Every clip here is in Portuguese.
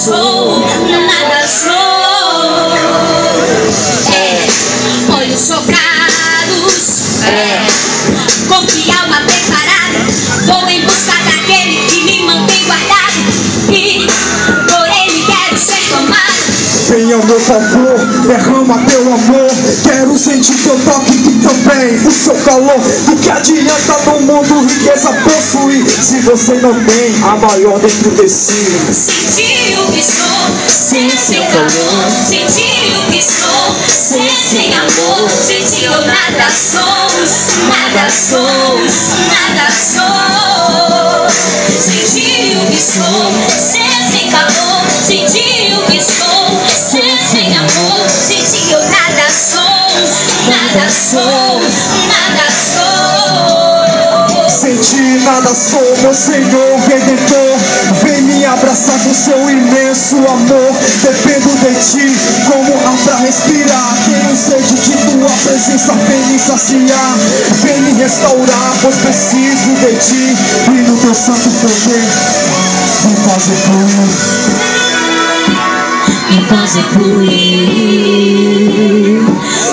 sou, nada sou. Olhos chocados, corpo e alma preparada. Vou em busca daquele que me mantém guardado, e por ele quero ser tomado. Venha ao meu favor, derrama teu amor. Quero sentir teu toque e também o seu calor. Do que adianta no mundo riqueza possuir, se você não tem a maior dentro de si? Sentir o que sou, sem seu calor. Sentir o que sou, sem amor. Sentir eu nada sou, nada sou, nada sou. Sentir o que sou, sem calor. Sentir o que sou, sem amor. Sentir eu nada sou, nada sou, nada sou. Sentir nada sou, meu Senhor Redentor. Vem me abraçar com seu imenso amor. Dependo de ti como ar pra respirar. Tenho sede de tua presença, vem me saciar. Vem me restaurar, pois preciso de ti. E no teu santo poder me fazer fluir, Me fazer fluir,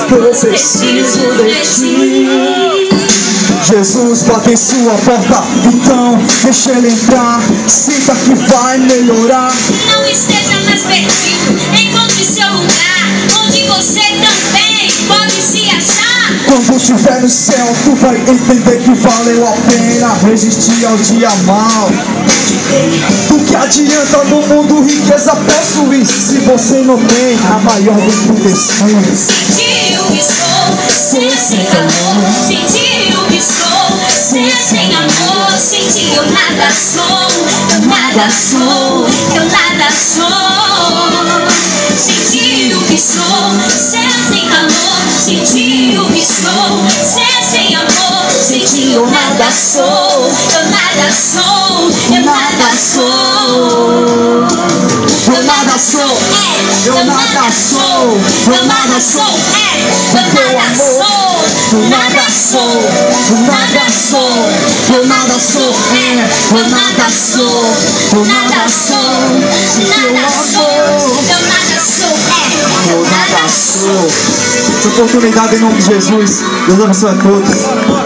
pois preciso de ti. Jesus bate em sua porta, então deixa ele entrar. Sinta que vai melhorar. Não esteja mais perdido, encontre seu lugar, onde você também pode se achar. Quando estiver no céu, tu vai entender que valeu a pena resistir ao dia mal. Do que adianta no mundo riqueza possuir, se você não tem a maior dentro de si? Sentir o que sou, sem calor. Sentir o que sou, sem amor. Sentir eu nada sou, eu nada sou, eu nada sou. Sentir o que sou, sem calor. Sentir o que sou, sem amor. Sentir eu nada sou, eu nada sou, eu nada sou. Eu nada sou, eu nada sou, eu nada sou, eu nada sou, eu nada sou, eu nada sou, eu nada sou, eu nada sou, eu nada sou, nada sou, eu nada sou, eu nada sou. Essa oportunidade em nome de Jesus, Deus abençoe a todos.